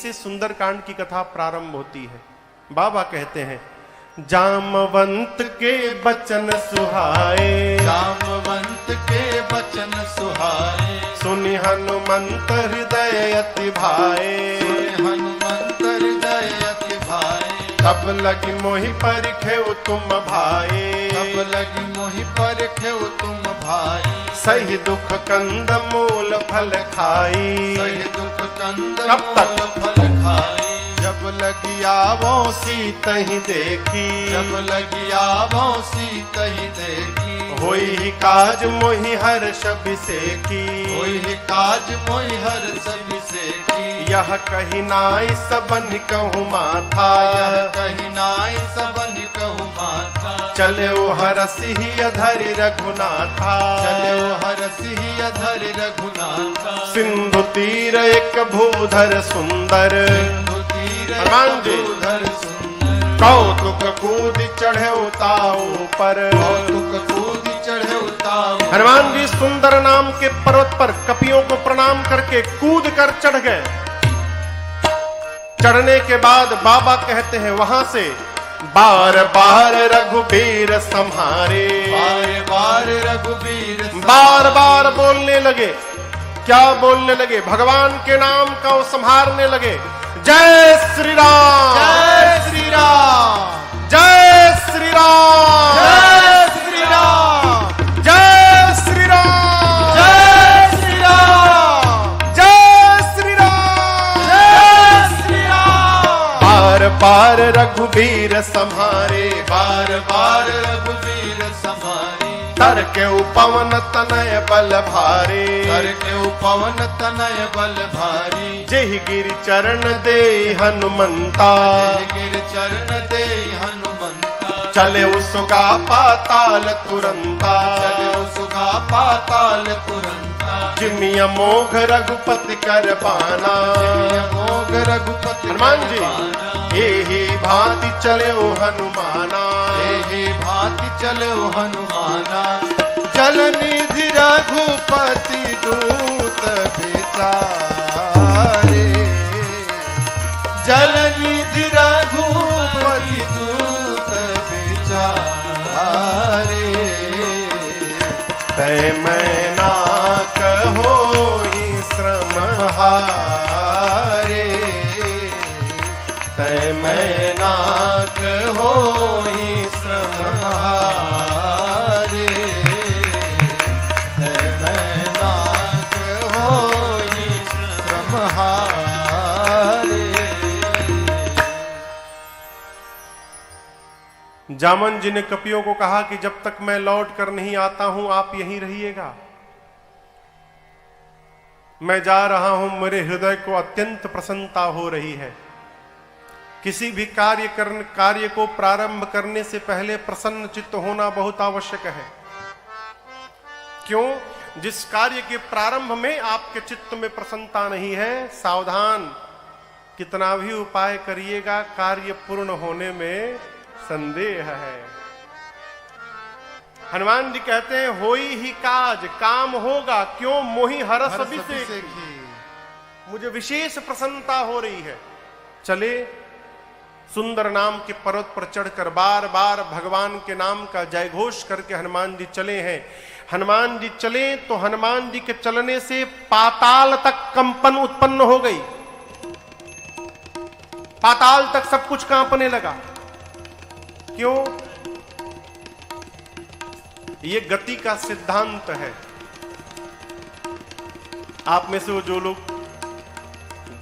से सुंदरकांड की कथा प्रारंभ होती है। बाबा कहते हैं, जामवंत के बचन सुहाए, जामवंत के बचन सुहाए, सुनि हनुमंत हृदय अति भाए, सुनि हनुमंत हृदय अति भाए, तब लगी मोहि परिखेउ तुम भाए, तब लगी मोहि परिखेउ तुम भाई, सही दुख कंद मूल फल खाई, सही दुख कंद कब तक? मूल फल खाई, जब लगी आवो सीतहि देखी, जब लगी आवो सीतहि देखी, होई काज मोहि हर्ष अभिषेकी, होई काज मोहि हर्ष अभिषेकी, यह कही नाई सबन कहूँ माथा, यह कही नाई सबन कहूँ माथा, चले ओ हरसिहि अधरि रघुनाथा, चले ओ हरसिहि अधरि रघुनाथा, सिंधु तीर एक भूधर सुंदर, सिंधु तीर हनुमान जी। भूधर सुंदर, कौतुक कूद चढ़े उताऊ पर, कौतुक कूद चढ़े उताऊ, हनुमान जी सुंदर नाम के पर्वत पर कपियों को प्रणाम करके कूद कर चढ़ गए। चढ़ने के बाद बाबा कहते हैं, वहां से बार बार रघुबीर सम्हारे, बार बार रघुबीर बार बार बोलने लगे। क्या बोलने लगे? भगवान के नाम का वो संहारने लगे। जय श्री राम, जय श्री राम, जय श्री राम, जय श्री राम, जय श्री राम, जय श्री राम, जय श्री राम, जय श्री राम, बार बार रघुबीर सम्हारे, बार बार रघुबीर सम्हारे, तर के उपवन तनय बल भारे, कर के उपवन तनय बल भारी, जेहि गिरि चरण दे हनुमंता, गिर चरण दे हनुमंता, चले उसका पाताल तुरंता, चले उसका पाताल तुरंता, जिमिया मोघ रघुपति कर पाना, मोग रघुपति हनुमान जी पाना, यही भांति चले ओ हनुमाना, हे भांति चले ओ हनुमाना, जल निधि रघुपति दूत बिचारे, जल निधि रघुपति दूत बिचारे, तय मैं ना कहोई श्रम हारे, तय मैं ना कहोई श्रम हारे, तय मैं नाथ होई श्रम हारे। जामन जी ने कपियों को कहा कि जब तक मैं लौट कर नहीं आता हूं आप यहीं रहिएगा, मैं जा रहा हूं, मेरे हृदय को अत्यंत प्रसन्नता हो रही है। किसी भी कार्य को प्रारंभ करने से पहले प्रसन्न चित्त होना बहुत आवश्यक है। क्यों? जिस कार्य के प्रारंभ में आपके चित्त में प्रसन्नता नहीं है, सावधान, कितना भी उपाय करिएगा कार्य पूर्ण होने में संदेह है। हनुमान जी कहते हैं, होई ही काज, काम होगा। क्यों? मोहि हरस अभिषेकी, मुझे विशेष प्रसन्नता हो रही है। चले सुंदर नाम के पर्वत पर चढ़कर बार बार भगवान के नाम का जयघोष करके हनुमान जी चले हैं। हनुमान जी चले तो हनुमान जी के चलने से पाताल तक कंपन उत्पन्न हो गई, पाताल तक सब कुछ कांपने लगा। क्यों? ये गति का सिद्धांत है। आप में से वो जो लोग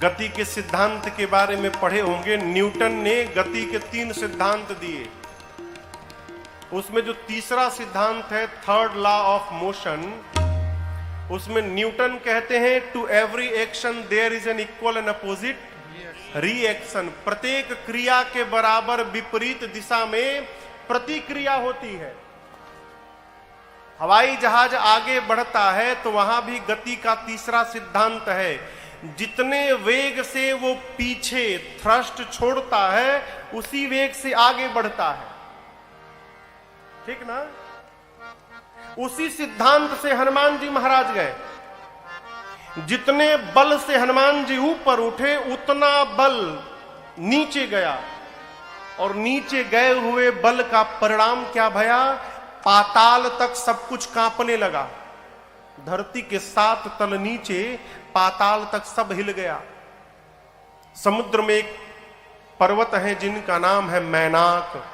गति के सिद्धांत के बारे में पढ़े होंगे, न्यूटन ने गति के 3 सिद्धांत दिए। उसमें जो तीसरा सिद्धांत है, थर्ड लॉ ऑफ मोशन, उसमें न्यूटन कहते हैं, to every action there is an equal and opposite reaction. प्रत्येक क्रिया के बराबर विपरीत दिशा में प्रतिक्रिया होती है। हवाई जहाज आगे बढ़ता है तो वहां भी गति का तीसरा सिद्धांत है, जितने वेग से वो पीछे थ्रस्ट छोड़ता है उसी वेग से आगे बढ़ता है। ठीक ना? उसी सिद्धांत से हनुमान जी महाराज गए। जितने बल से हनुमान जी ऊपर उठे उतना बल नीचे गया, और नीचे गए हुए बल का परिणाम क्या भया? पाताल तक सब कुछ कांपने लगा। धरती के 7 तल नीचे पाताल तक सब हिल गया। समुद्र में एक पर्वत है जिनका नाम है मैनाक।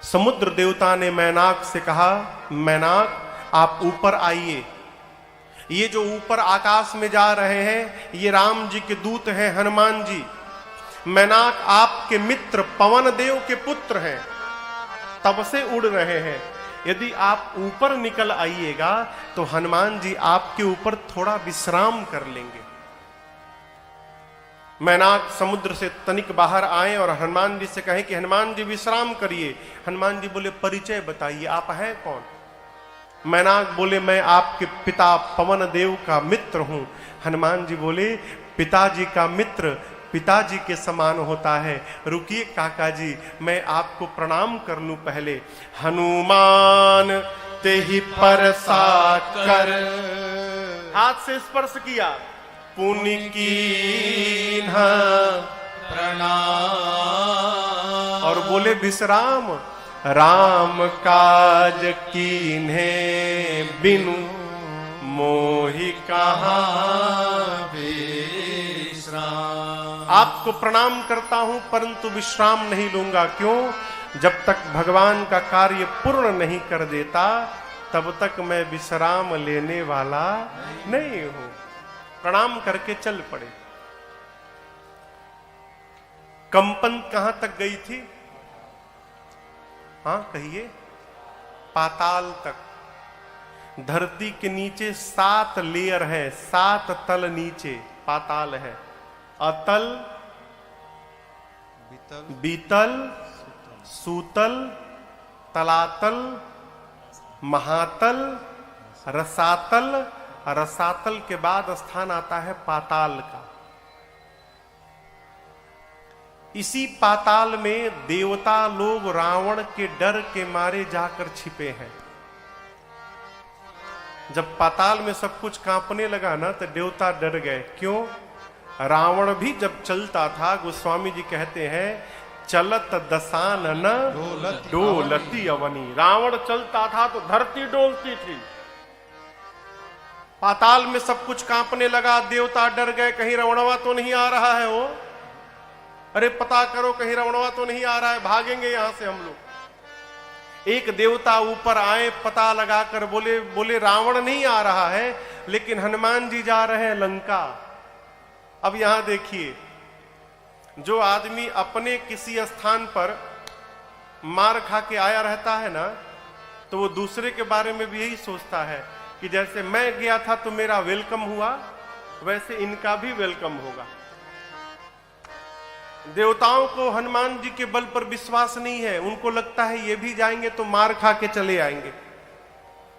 समुद्र देवता ने मैनाक से कहा, मैनाक आप ऊपर आइए। ये जो ऊपर आकाश में जा रहे हैं ये राम जी के दूत हैं, हनुमान जी। मैनाक आपके मित्र पवन देव के पुत्र हैं, तब से उड़ रहे हैं। यदि आप ऊपर निकल आइएगा तो हनुमान जी आपके ऊपर थोड़ा विश्राम कर लेंगे। मैनाक समुद्र से तनिक बाहर आए और हनुमान जी से कहे कि हनुमान जी विश्राम करिए। हनुमान जी बोले, परिचय बताइए, आप हैं कौन? मैनाक बोले, मैं आपके पिता पवन देव का मित्र हूं। हनुमान जी बोले, पिताजी का मित्र पिताजी के समान होता है। रुकिए काका जी, मैं आपको प्रणाम कर लूं पहले। हनुमान तेहि परसा कर, हाथ से स्पर्श किया, पुनि कीन्हा प्रणाम, और बोले विश्राम। राम काज कीन्हे बिनु मोहि कहाँ विश्राम। आपको प्रणाम करता हूं परंतु विश्राम नहीं लूंगा। क्यों? जब तक भगवान का कार्य पूर्ण नहीं कर देता तब तक मैं विश्राम लेने वाला नहीं हूं। प्रणाम करके चल पड़े। कंपन कहां तक गई थी? हाँ कहिए, पाताल तक। धरती के नीचे 7 लेयर है, 7 तल नीचे पाताल है। अतल, बीतल, सूतल, तलातल, महातल, रसातल। रसातल के बाद स्थान आता है पाताल का। इसी पाताल में देवता लोग रावण के डर के मारे जाकर छिपे हैं। जब पाताल में सब कुछ कांपने लगा ना तो देवता डर गए। क्यों? रावण भी जब चलता था, गोस्वामी जी कहते हैं, चलत दसानन डोलती अवनी। रावण चलता था तो धरती डोलती थी। पाताल में सब कुछ कांपने लगा, देवता डर गए, कहीं रावणवा तो नहीं आ रहा है वो। अरे पता करो कहीं रावणवा तो नहीं आ रहा है, भागेंगे यहां से हम लोग। एक देवता ऊपर आए, पता लगाकर बोले रावण नहीं आ रहा है, लेकिन हनुमान जी जा रहे हैं लंका। अब यहां देखिए, जो आदमी अपने किसी स्थान पर मार खा के आया रहता है ना, तो वो दूसरे के बारे में भी यही सोचता है कि जैसे मैं गया था तो मेरा वेलकम हुआ, वैसे इनका भी वेलकम होगा। देवताओं को हनुमान जी के बल पर विश्वास नहीं है। उनको लगता है ये भी जाएंगे तो मार खा के चले आएंगे।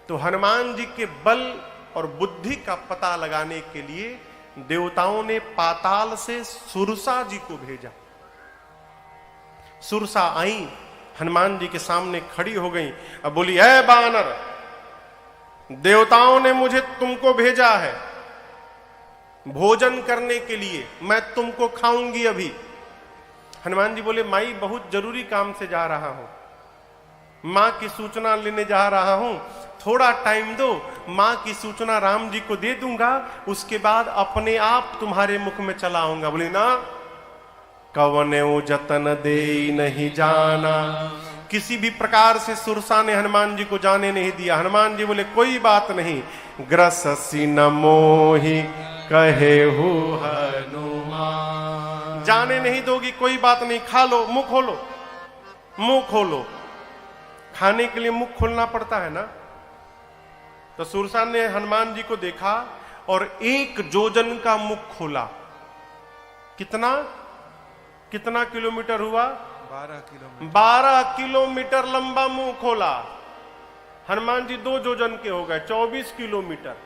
तो हनुमान जी के बल और बुद्धि का पता लगाने के लिए देवताओं ने पाताल से सुरसा जी को भेजा। सुरसा आई, हनुमान जी के सामने खड़ी हो गई। अब बोली, ऐ बानर, देवताओं ने मुझे तुमको भेजा है भोजन करने के लिए, मैं तुमको खाऊंगी अभी। हनुमान जी बोले, माई बहुत जरूरी काम से जा रहा हूं, मां की सूचना लेने जा रहा हूं, थोड़ा टाइम दो, मां की सूचना राम जी को दे दूंगा, उसके बाद अपने आप तुम्हारे मुख में चला आऊंगा। बोले ना, कवने वो जतन दे नहीं जाना। किसी भी प्रकार से सुरसा ने हनुमान जी को जाने नहीं दिया। हनुमान जी बोले, कोई बात नहीं, ग्रससी न मोहि कहे हो हनुमान। जाने नहीं दोगी, कोई बात नहीं, खा लो, मुंह खोलो, मुंह खोलो। खाने के लिए मुंह खोलना पड़ता है ना। तो सुरसा ने हनुमान जी को देखा और 1 जोजन का मुख खोला। कितना किलोमीटर हुआ? 12 किलोमीटर लंबा मुंह खोला। हनुमान जी 2 जोजन के हो गए, 24 किलोमीटर।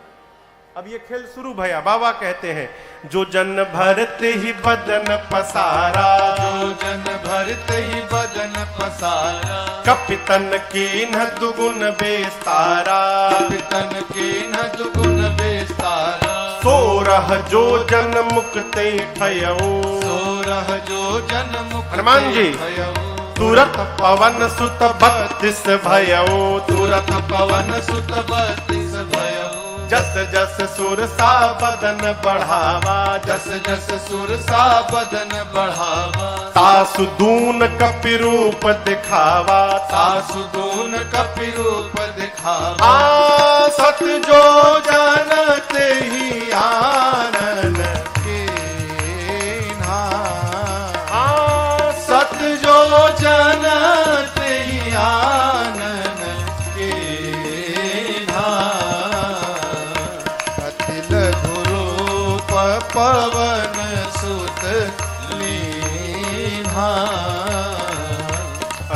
अब ये खेल शुरू भया। बाबा कहते हैं, जो जन भरते ही बदन पसारा, जो जन भरते ही बदन पसारा, कपितन की न दुगुन बेस्तारा, कपितन की न दुगुन बेस्तारा। सोरह जो जन मुक्ते ठयऊ। 16 जो जन मुक्त हनुमान जी। भयऊ। तुरत पवन सुत 32 भयऊ। तुरत पवन सुत 32 भयऊ। जस जस सुरसा बदन बढ़ावा। जस जस सुरसा बदन बढ़ावा। तासु दून कपि रूप दिखावा। सासु दून कपि रूप दिखावा। आ सत जो जानते ही आनन के ना। सत जो जानते ही आनन के ना। अति लघु रूप पवन सुत लीन्हा।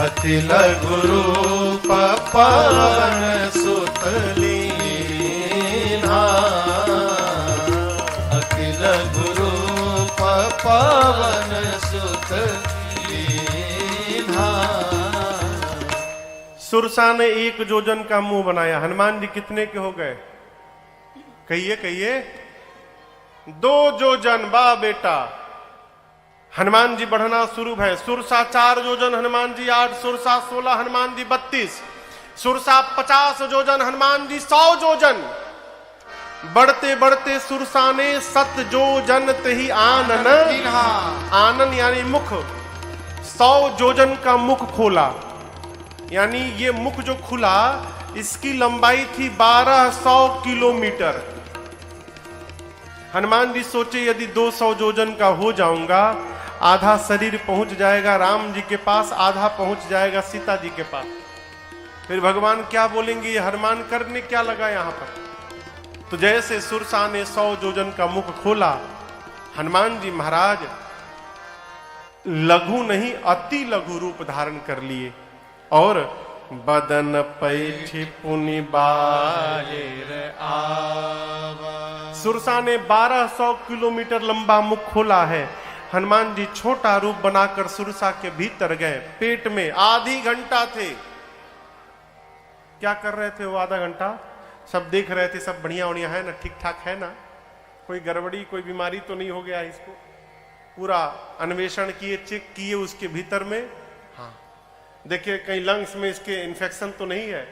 अति लघु रूप पवन सुत लीन्हा। अति लघु रूप पवन सुत लीन्हा। सुरसा ने 1 जोजन का मुंह बनाया। हनुमान जी कितने के हो गए? कहिए कहिए। 2 जोजन। बा बेटा। हनुमान जी बढ़ना शुरू है। सुरसा 4 जोजन, हनुमान जी 8, सुरसा 16, हनुमान जी 32, सुरसा 50 जोजन, हनुमान जी 100 जोजन। बढ़ते बढ़ते सुरसा ने 7 जोजन तही आनन। आनन यानी मुख। 100 जोजन का मुख खोला, यानी ये मुख जो खुला इसकी लंबाई थी 1200 किलोमीटर। हनुमान जी सोचे यदि 200 जोजन का हो जाऊंगा, आधा शरीर पहुंच जाएगा राम जी के पास, आधा पहुंच जाएगा सीता जी के पास। फिर भगवान क्या बोलेंगे, ये हनुमान करने क्या लगा यहां पर। तो जैसे सुरसा ने 100 जोजन का मुख खोला, हनुमान जी महाराज लघु नहीं अति लघु रूप धारण कर लिए और बदन पैठी पुनि बाहिर आवा। सुरसा ने 1200 किलोमीटर लंबा मुख खोला है। हनुमान जी छोटा रूप बनाकर सुरसा के भीतर गए। पेट में आधी घंटा थे। क्या कर रहे थे वो आधा घंटा? सब देख रहे थे, सब बढ़िया बढ़िया है ना, ठीक ठाक है ना, कोई गड़बड़ी कोई बीमारी तो नहीं हो गया इसको। पूरा अन्वेषण किए, चेक किए उसके भीतर में। हाँ देखिए कहीं लंग्स में इसके इन्फेक्शन तो नहीं है,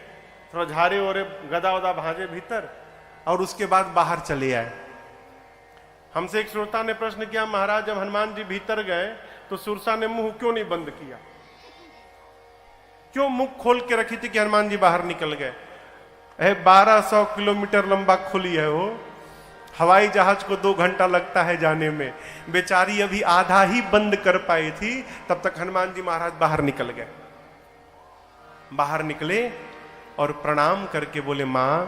थोड़ा झारे ओरे गदा वदा भाजे भीतर, और उसके बाद बाहर चले आए। हमसे एक श्रोता ने प्रश्न किया, महाराज जब हनुमान जी भीतर गए तो सुरसा ने मुंह क्यों नहीं बंद किया, क्यों मुख खोल के रखी थी कि हनुमान जी बाहर निकल गए? 1200 किलोमीटर लंबा खुली है वो। हवाई जहाज को 2 घंटा लगता है जाने में, बेचारी अभी आधा ही बंद कर पाई थी, तब तक हनुमान जी महाराज बाहर निकल गए। बाहर निकले और प्रणाम करके बोले, मां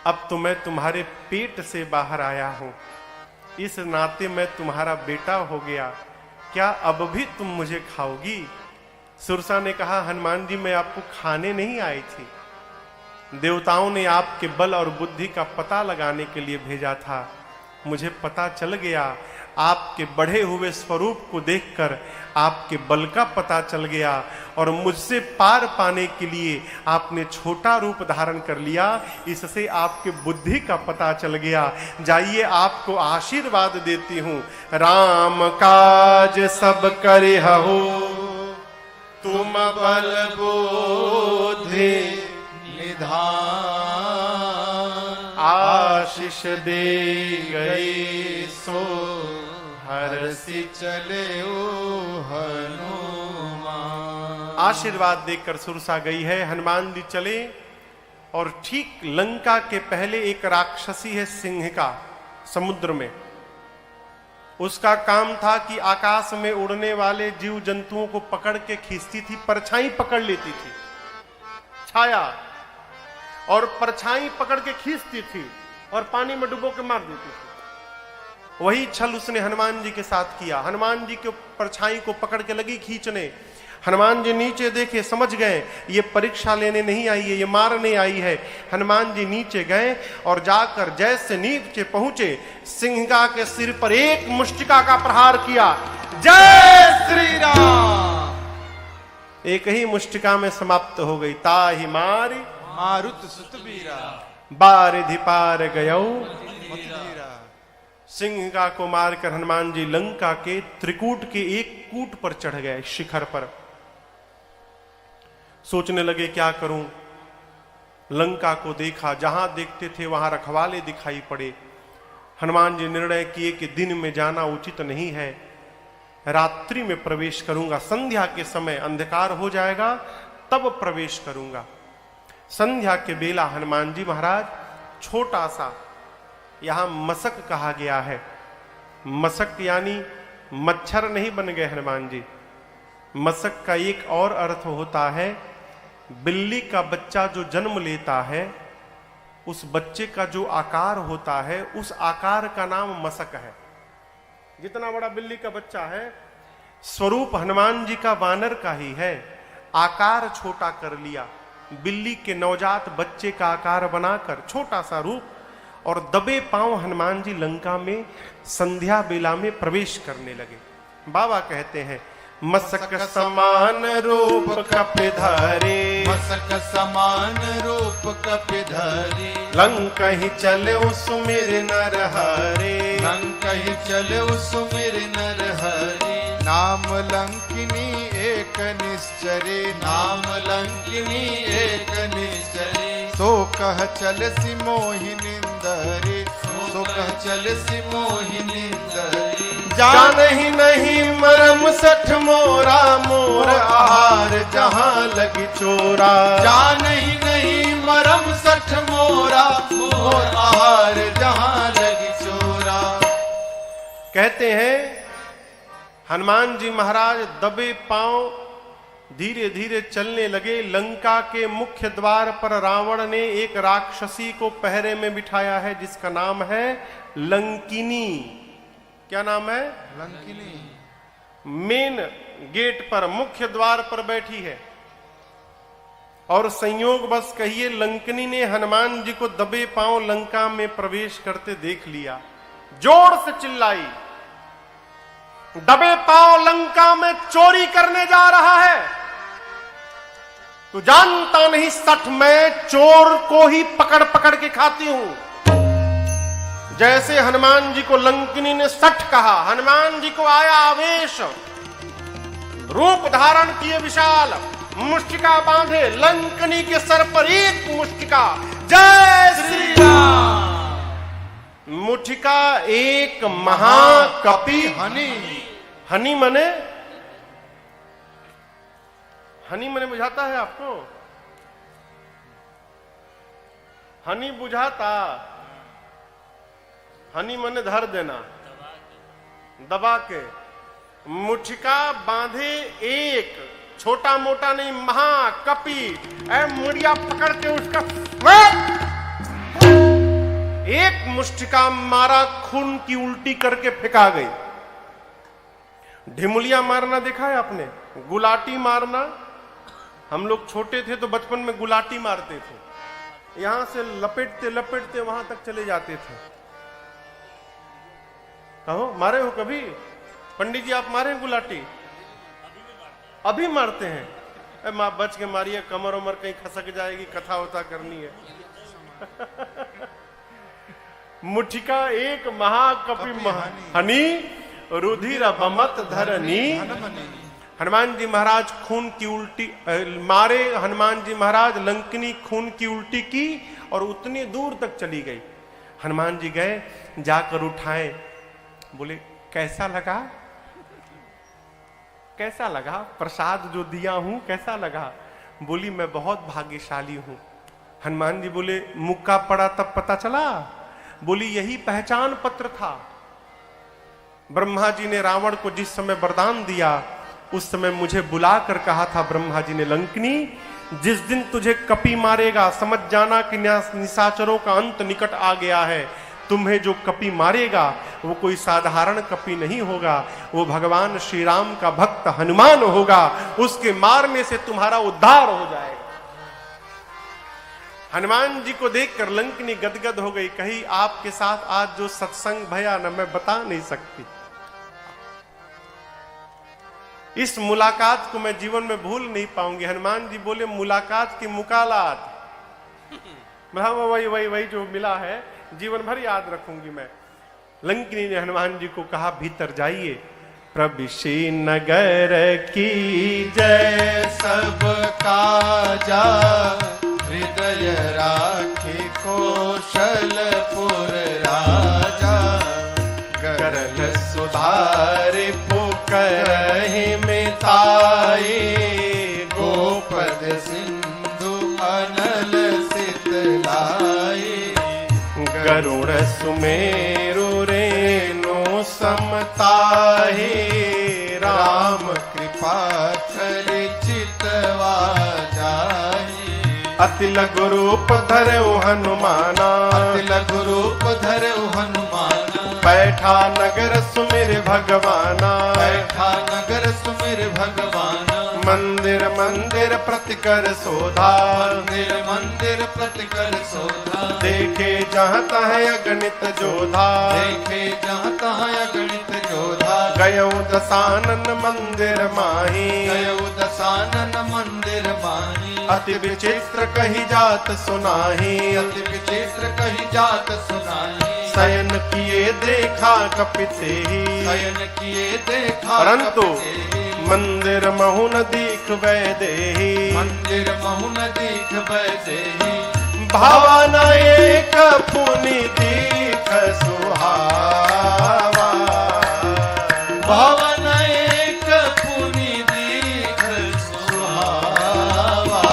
अब तो मैं तुम्हारे पेट से बाहर आया हूं, इस नाते मैं तुम्हारा बेटा हो गया, क्या अब भी तुम मुझे खाओगी? सुरसा ने कहा, हनुमान जी मैं आपको खाने नहीं आई थी, देवताओं ने आपके बल और बुद्धि का पता लगाने के लिए भेजा था। मुझे पता चल गया, आपके बढ़े हुए स्वरूप को देखकर आपके बल का पता चल गया, और मुझसे पार पाने के लिए आपने छोटा रूप धारण कर लिया, इससे आपके बुद्धि का पता चल गया। जाइए आपको आशीर्वाद देती हूं। राम काज सब करिहु, तुम बल बुद्धि निधान। आशीष दे गई सो हरसि चले हनुमान। आशीर्वाद देकर सुरसा गई है। हनुमान जी चले और ठीक लंका के पहले एक राक्षसी है सिंहिका, समुद्र में। उसका काम था कि आकाश में उड़ने वाले जीव जंतुओं को पकड़ के खींचती थी, परछाई पकड़ लेती थी, छाया और परछाई पकड़ के खींचती थी और पानी में डुबो के मार देती थी। वही छल उसने हनुमान जी के साथ किया। हनुमान जी के परछाई को पकड़ के लगी खींचने। हनुमान जी नीचे देखे, समझ गए ये परीक्षा लेने नहीं आई है, ये मारने आई है। हनुमान जी नीचे गए और जाकर जैसे नीचे पहुंचे, सिंहिका के सिर पर एक मुष्टिका का प्रहार किया। जय श्री राम। एक ही मुष्टिका में समाप्त हो गई। ताहि मारी मारुत सुत बीरा, बारिधि पार गयौ धीरा। सिंह को मारकर हनुमान जी लंका के त्रिकूट के एक कूट पर चढ़ गए, शिखर पर। सोचने लगे क्या करूं। लंका को देखा, जहां देखते थे वहां रखवाले दिखाई पड़े। हनुमान जी निर्णय किए कि दिन में जाना उचित नहीं है, रात्रि में प्रवेश करूंगा। संध्या के समय अंधकार हो जाएगा तब प्रवेश करूंगा। संध्या के बेला हनुमान जी महाराज छोटा सा, यहां मशक कहा गया है, मशक यानी मच्छर नहीं बन गए हनुमान जी। मशक का एक और अर्थ होता है, बिल्ली का बच्चा जो जन्म लेता है उस बच्चे का जो आकार होता है उस आकार का नाम मशक है। जितना बड़ा बिल्ली का बच्चा है, स्वरूप हनुमान जी का वानर का ही है, आकार छोटा कर लिया, बिल्ली के नवजात बच्चे का आकार बनाकर छोटा सा रूप, और दबे पांव हनुमान जी लंका में संध्या बेला में प्रवेश करने लगे। बाबा कहते हैं, मशक समान रूप कपिधारे, मशक समान रूप कपिधारी। लंका ही चले सुमिर नरहरे, लंका ही चले सुमिर नरहरि। नाम लंकिनी एक निश्चरे, नाम लंकिनी एक निश्चरे। सो कह चल सी मोहिनिंदरे, सो कह चल सी मोहिनिंदरे। जान ही नहीं मरम सठ मोरा, मोर आहार जहां लगी चोरा। जान ही नहीं मरम सठ मोरा, मोर आहार जहां लगी चोरा। कहते हैं हनुमान जी महाराज दबे पांव धीरे धीरे चलने लगे। लंका के मुख्य द्वार पर रावण ने एक राक्षसी को पहरे में बिठाया है जिसका नाम है लंकिनी। क्या नाम है? लंकिनी। मेन गेट पर, मुख्य द्वार पर बैठी है। और संयोग बस कहिए लंकिनी ने हनुमान जी को दबे पांव लंका में प्रवेश करते देख लिया, जोर से चिल्लाई, दबे पांव लंका में चोरी करने जा रहा है। तू जानता नहीं सठ मैं चोर को ही पकड़ पकड़ के खाती हूं। जैसे हनुमान जी को लंकिनी ने सठ कहा, हनुमान जी को आया आवेश, रूप धारण किए विशाल, मुष्टिका बांधे, लंकिनी के सर पर एक मुष्टिका, जय श्री राम। मुठिका एक महाकपि हनी। हनी मने, हनी मने बुझाता है आपको? हनी बुझाता? हनी मने धर देना, दबा के। मुठिका बांधे एक, छोटा मोटा नहीं, महाकपि, मुड़िया पकड़ के उसका एक मुष्टिका मारा, खून की उल्टी करके फेंका गई। ढिमुलिया मारना देखा है आपने? गुलाटी मारना। हम लोग छोटे थे तो बचपन में गुलाटी मारते थे, यहां से लपेटते लपेटते वहां तक चले जाते थे। कहो मारे हो कभी? पंडित जी आप मारे हैं गुलाटी? अभी मारते हैं? मां बच के मारिए, कमर उमर कहीं खसक जाएगी, कथा वथा करनी है। मुठिका एक महाकपि हनी, रुधिर बमत धरनी। हनुमान जी महाराज खून की उल्टी मारे, हनुमान जी महाराज लंकिनी खून की उल्टी की और उतनी दूर तक चली गई। हनुमान जी गए, जाकर उठाए, बोले कैसा लगा? कैसा लगा प्रसाद जो दिया हूं, कैसा लगा? बोली मैं बहुत भाग्यशाली हूं। हनुमान जी बोले मुक्का पड़ा तब पता चला? बोली यही पहचान पत्र था। ब्रह्मा जी ने रावण को जिस समय वरदान दिया उस समय मुझे बुलाकर कहा था ब्रह्मा जी ने, लंकिनी जिस दिन तुझे कपि मारेगा समझ जाना कि निशाचरों का अंत निकट आ गया है। तुम्हें जो कपि मारेगा वो कोई साधारण कपि नहीं होगा, वो भगवान श्री राम का भक्त हनुमान होगा। उसके मारने से तुम्हारा उद्धार हो जाएगा। हनुमान जी को देखकर लंकिनी गदगद हो गई, कही आपके साथ आज जो सत्संग भया न मैं बता नहीं सकती। इस मुलाकात को मैं जीवन में भूल नहीं पाऊंगी। हनुमान जी बोले मुलाकात की मुकालात, वही वही वही जो मिला है जीवन भर याद रखूंगी मैं। लंकिनी ने हनुमान जी को कहा भीतर जाइए। प्रविशि नगर की जय सब काजा हृदय राखी कौशलपुर राजा गरल सुधार पुकहि मिताई गोपद सिंधु अनल सितलाई गरुड़ सुमेरु रेणु समताहि राम कृपा चितवा जाहि अति लघु रूप धरऊ हनुमाना अति लघु रूप धरऊ हनुमाना बैठा नगर सुमिर भगवाना बैठा नगर सुमिर भगवाना मंदिर मंदिर प्रतिकर शोधा मंदिर मंदिर प्रतिकर शोधा देखे जहाँ तहाँ अगणित जोधा देखे जहाँ तहाँ अगणित जोधा गयऊ दशानन मंदिर माही गयऊ दशानन मंदिर माही अति विचित्र कही जात सुनाही अति विचित्र कही जात सुनाही शयन किए देखा कपिते ही शयन किए देखा परंतु कपिते ही। मंदिर महु न दीख वैदेही मंदिर महु न दीख वैदेही भावना एक पुनि दीख सुहावा भवन एक पुनि दीख सुहावा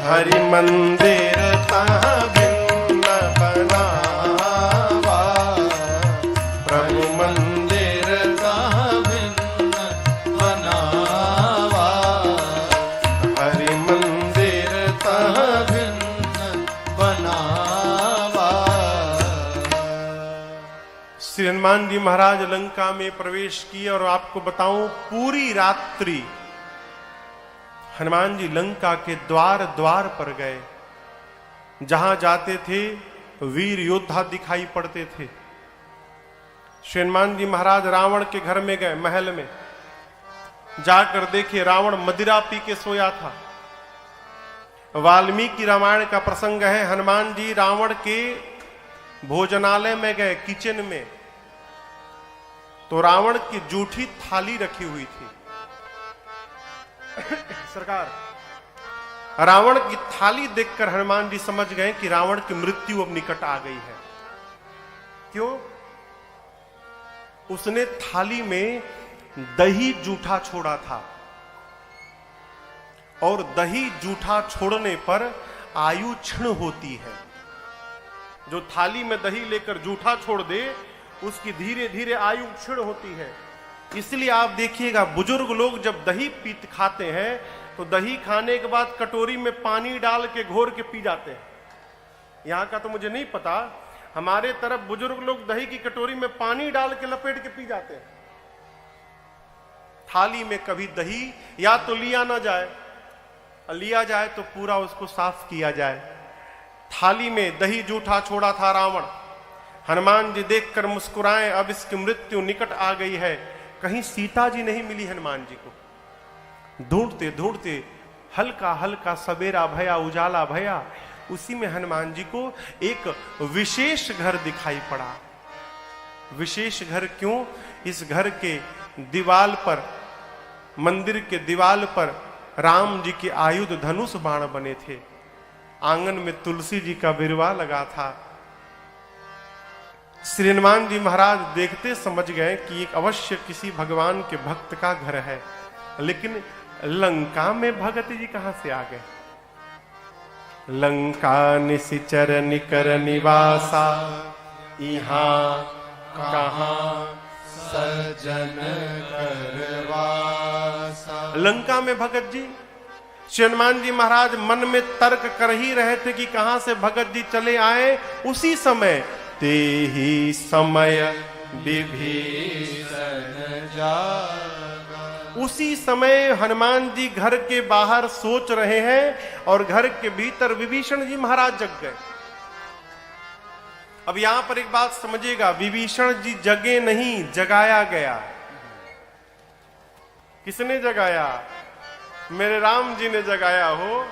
हरि मंदिर तहाँ भिन्न बनावा प्रभु मंदिर तहाँ भिन्न बनावा हरि मंदिर तहाँ भिन्न बनावा श्री हनुमान जी महाराज लंका में प्रवेश किए। और आपको बताऊं पूरी रात्रि हनुमान जी लंका के द्वार द्वार पर गए। जहां जाते थे वीर योद्धा दिखाई पड़ते थे। श्री हनुमान जी महाराज रावण के घर में गए, महल में जाकर देखे रावण मदिरा पी के सोया था। वाल्मीकि रामायण का प्रसंग है। हनुमान जी रावण के भोजनालय में गए, किचन में, तो रावण की जूठी थाली रखी हुई थी। सरकार रावण की थाली देखकर हनुमान जी समझ गए कि रावण की मृत्यु अब निकट आ गई है। क्यों? उसने थाली में दही जूठा छोड़ा था, और दही जूठा छोड़ने पर आयु क्षीण होती है। जो थाली में दही लेकर जूठा छोड़ दे उसकी धीरे धीरे आयु क्षीण होती है। इसलिए आप देखिएगा बुजुर्ग लोग जब दही पीत खाते हैं तो दही खाने के बाद कटोरी में पानी डाल के घोर के पी जाते हैं। यहां का तो मुझे नहीं पता, हमारे तरफ बुजुर्ग लोग दही की कटोरी में पानी डाल के लपेट के पी जाते हैं। थाली में कभी दही या तो लिया ना जाए, लिया जाए तो पूरा उसको साफ किया जाए। थाली में दही जूठा छोड़ा था रावण। हनुमान जी देखकर मुस्कुराए, अब इसकी मृत्यु निकट आ गई है। कहीं सीता जी नहीं मिली हनुमान जी को। ढूंढते ढूंढते हल्का हल्का सवेरा भया, उजाला भया, उसी में हनुमान जी को एक विशेष घर दिखाई पड़ा। विशेष घर क्यों? इस घर के दीवाल पर, मंदिर के दीवाल पर राम जी के आयुध धनुष बाण बने थे। आंगन में तुलसी जी का बिरवा लगा था। श्री हनुमान जी महाराज देखते समझ गए कि एक अवश्य किसी भगवान के भक्त का घर है। लेकिन लंका में भगत जी कहां से आ गए? लंका निशिचर निकर निवासा, यहाँ कहां सज्जन करवासा। लंका में भगत जी। श्री हनुमान जी महाराज मन में तर्क कर ही रहे थे कि कहां से भगत जी चले आए। उसी समय ते ही समय विभीषण जागा। उसी समय हनुमान जी घर के बाहर सोच रहे हैं और घर के भीतर विभीषण जी महाराज जग गए। अब यहां पर एक बात समझिएगा, विभीषण जी जगे नहीं, जगाया गया। किसने जगाया? मेरे राम जी ने जगाया हो।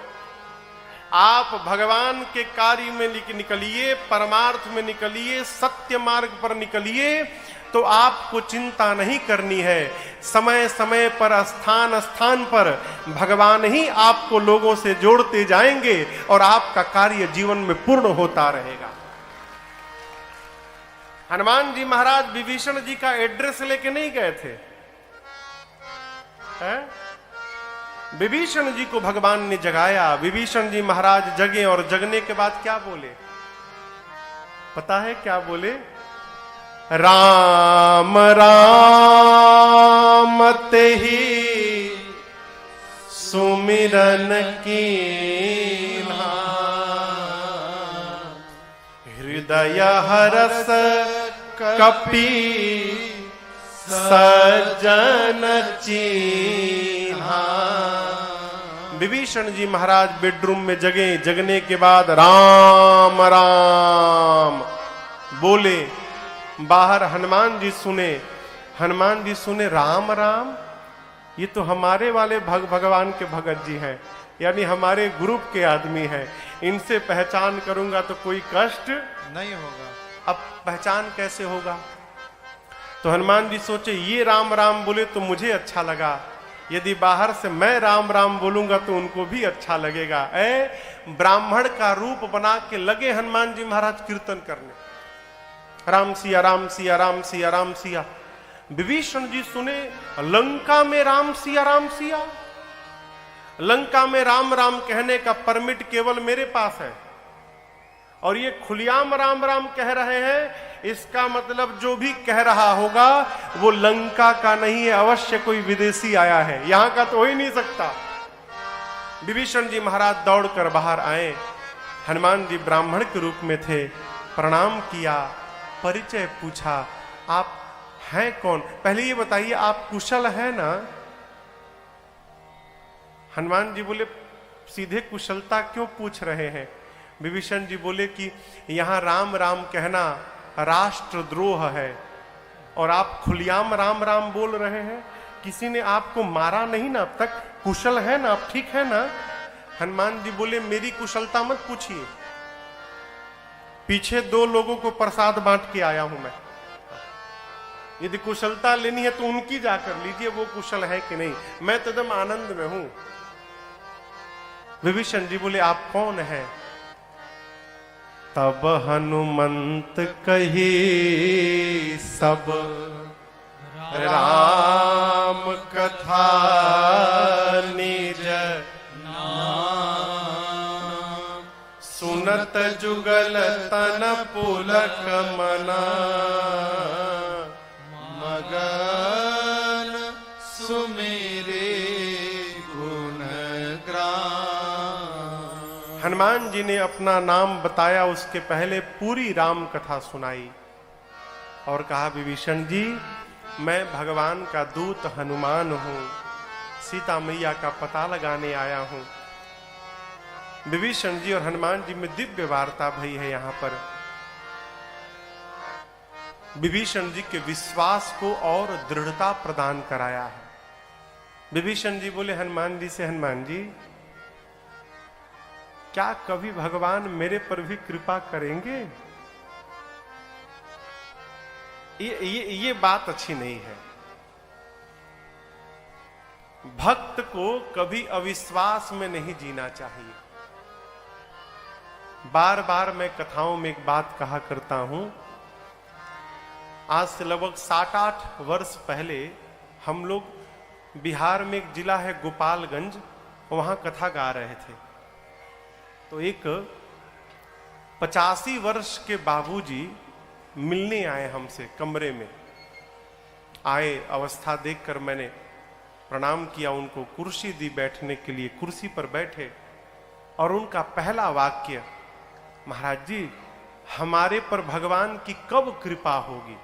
आप भगवान के कार्य में निकलिए, परमार्थ में निकलिए, सत्य मार्ग पर निकलिए, तो आपको चिंता नहीं करनी है। समय समय पर, स्थान स्थान पर भगवान ही आपको लोगों से जोड़ते जाएंगे और आपका कार्य जीवन में पूर्ण होता रहेगा। हनुमान जी महाराज विभीषण जी का एड्रेस लेके नहीं गए थे, हैं? विभीषण जी को भगवान ने जगाया। विभीषण जी महाराज जगे और जगने के बाद क्या बोले पता है? क्या बोले? राम राम तेहि सुमिरन कीन्हा, हृदय हरस कपि सज्जन चीन्हा। विभीषण जी महाराज बेडरूम में जगे। जगने के बाद राम राम बोले। बाहर हनुमान जी सुने। हनुमान जी सुने राम राम, ये तो हमारे वाले भगवान के भगत जी हैं, यानी हमारे ग्रुप के आदमी हैं। इनसे पहचान करूंगा तो कोई कष्ट नहीं होगा। अब पहचान कैसे होगा? तो हनुमान जी सोचे ये राम राम बोले तो मुझे अच्छा लगा, यदि बाहर से मैं राम राम बोलूंगा तो उनको भी अच्छा लगेगा। ब्राह्मण का रूप बना के लगे हनुमान जी महाराज कीर्तन करने, राम सिया राम सिया राम सिया राम सिया। विभीषण जी सुने लंका में राम सिया राम सिया, लंका में राम राम कहने का परमिट केवल मेरे पास है, और ये खुलियाम राम राम कह रहे हैं। इसका मतलब जो भी कह रहा होगा वो लंका का नहीं है, अवश्य कोई विदेशी आया है, यहां का तो हो ही नहीं सकता। विभीषण जी महाराज दौड़कर बाहर आए। हनुमान जी ब्राह्मण के रूप में थे। प्रणाम किया, परिचय पूछा, आप हैं कौन? पहले ये बताइए आप कुशल हैं ना? हनुमान जी बोले सीधे कुशलता क्यों पूछ रहे हैं? विभीषण जी बोले कि यहां राम राम कहना राष्ट्रद्रोह है और आप खुलियाम राम राम बोल रहे हैं। किसी ने आपको मारा नहीं ना अब तक? कुशल है ना? आप ठीक है ना? हनुमान जी बोले मेरी कुशलता मत पूछिए, पीछे 2 लोगों को प्रसाद बांट के आया हूं मैं। यदि कुशलता लेनी है तो उनकी जाकर लीजिए, वो कुशल है कि नहीं। मैं तो एकदम आनंद में हूं। विभीषण जी बोले आप कौन हैं? तब हनुमंत कही सब राम कथा निज नाम, सुनत जुगल तन पुलक मना, मगन सुमेरे गुण ग्राम। हनुमान जी ने अपना नाम बताया, उसके पहले पूरी राम कथा सुनाई और कहा विभीषण जी मैं भगवान का दूत हनुमान हूं, सीता मैया का पता लगाने आया हूं। विभीषण जी और हनुमान जी में दिव्य वार्ता भई है। यहां पर विभीषण जी के विश्वास को और दृढ़ता प्रदान कराया है। विभीषण जी बोले हनुमान जी से, हनुमान जी क्या कभी भगवान मेरे पर भी कृपा करेंगे? ये बात अच्छी नहीं है। भक्त को कभी अविश्वास में नहीं जीना चाहिए। बार बार मैं कथाओं में एक बात कहा करता हूं। आज से लगभग 7-8 वर्ष पहले हम लोग बिहार में एक जिला है गोपालगंज, वहां कथा गा रहे थे। तो एक 85 वर्ष के बाबूजी मिलने आए हमसे, कमरे में आए। अवस्था देखकर मैंने प्रणाम किया, उनको कुर्सी दी बैठने के लिए। कुर्सी पर बैठे और उनका पहला वाक्य, महाराज जी हमारे पर भगवान की कब कृपा होगी?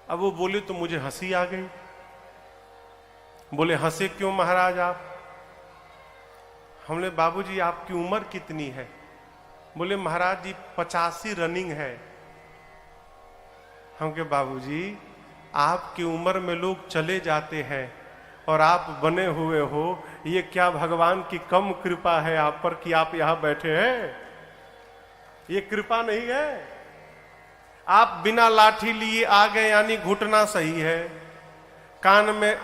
अब वो बोले तो मुझे हंसी आ गई। बोले हंसे क्यों महाराज आप? हमने बाबूजी आपकी उम्र कितनी है? बोले महाराज जी 85 रनिंग है। हम के बाबूजी आपकी उम्र में लोग चले जाते हैं और आप बने हुए हो। ये क्या भगवान की कम कृपा है आप पर कि आप यहां बैठे हैं? ये कृपा नहीं है। आप बिना लाठी लिए आ गए यानी घुटना सही है, कान में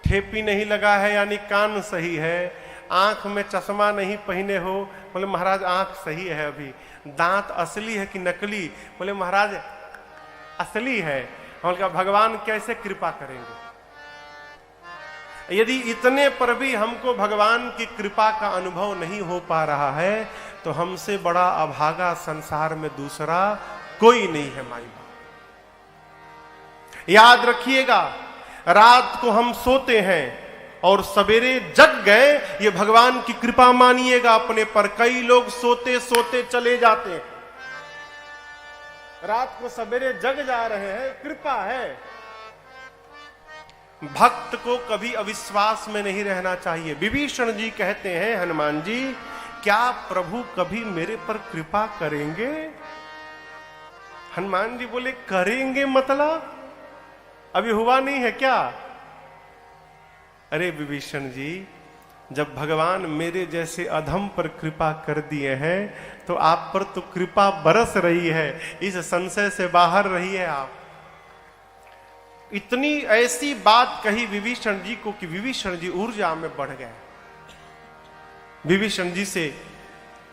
ठेपी नहीं लगा है यानी कान सही है, आंख में चश्मा नहीं पहने हो, बोले महाराज आंख सही है अभी, दांत असली है कि नकली, बोले महाराज असली है। हमने कहा भगवान कैसे कृपा करेंगे? यदि इतने पर भी हमको भगवान की कृपा का अनुभव नहीं हो पा रहा है तो हमसे बड़ा अभागा संसार में दूसरा कोई नहीं है माई बाप। याद रखिएगा, रात को हम सोते हैं और सवेरे जग गए, ये भगवान की कृपा मानिएगा अपने पर। कई लोग सोते सोते चले जाते हैं, रात को सवेरे जग जा रहे हैं, कृपा है। भक्त को कभी अविश्वास में नहीं रहना चाहिए। विभीषण जी कहते हैं हनुमान जी, क्या प्रभु कभी मेरे पर कृपा करेंगे? हनुमान जी बोले करेंगे मतलब अभी हुआ नहीं है क्या? अरे विभीषण जी, जब भगवान मेरे जैसे अधम पर कृपा कर दिए हैं तो आप पर तो कृपा बरस रही है, इस संशय से बाहर रही है आप। इतनी ऐसी बात कही विभीषण जी को कि विभीषण जी ऊर्जा में बढ़ गए। विभीषण जी से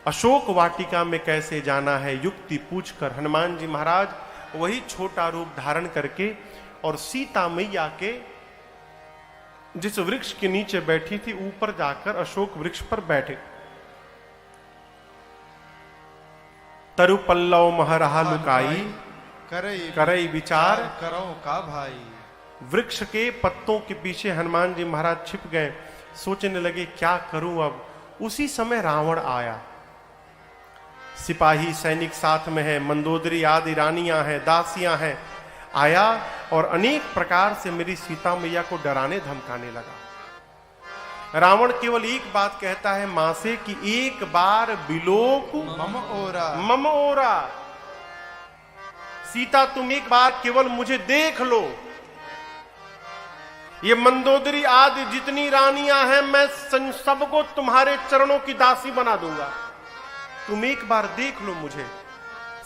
अशोक वाटिका में कैसे जाना है युक्ति पूछकर हनुमान जी महाराज वही छोटा रूप धारण करके और सीता मैया के जिस वृक्ष के नीचे बैठी थी ऊपर जाकर अशोक वृक्ष पर बैठे। तरु पल्लव महरहा लुकाई, करई विचार करो का भाई। वृक्ष के पत्तों के पीछे हनुमान जी महाराज छिप गए, सोचने लगे क्या करूं अब। उसी समय रावण आया, सिपाही सैनिक साथ में है, मंदोदरी आदि रानियां हैं, दासियां हैं। आया और अनेक प्रकार से मेरी सीता मैया को डराने धमकाने लगा। रावण केवल एक बात कहता है मां से कि एक बार बिलोक मम ओरा, सीता तुम एक बार केवल मुझे देख लो, ये मंदोदरी आदि जितनी रानियां हैं मैं सबको तुम्हारे चरणों की दासी बना दूंगा, तुम एक बार देख लो मुझे।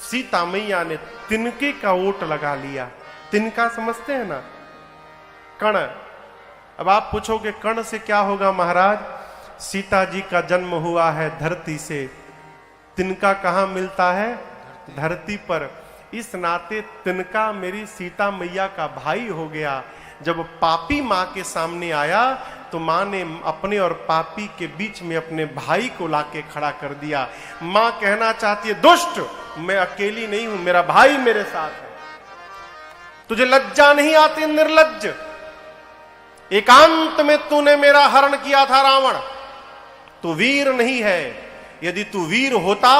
सीता मैया ने तिनके का ओट लगा लिया। तिनका समझते हैं ना, कण। अब आप पूछोगे कण से क्या होगा महाराज? सीता जी का जन्म हुआ है धरती से, तिनका कहां मिलता है? धरती पर। इस नाते तिनका मेरी सीता मैया का भाई हो गया। जब पापी मां के सामने आया तो मां ने अपने और पापी के बीच में अपने भाई को लाके खड़ा कर दिया। मां कहना चाहती है दुष्ट, मैं अकेली नहीं हूं, मेरा भाई मेरे साथ है। तुझे लज्जा नहीं आती निर्लज्ज? एकांत में तूने मेरा हरण किया था रावण, तू वीर नहीं है। यदि तू वीर होता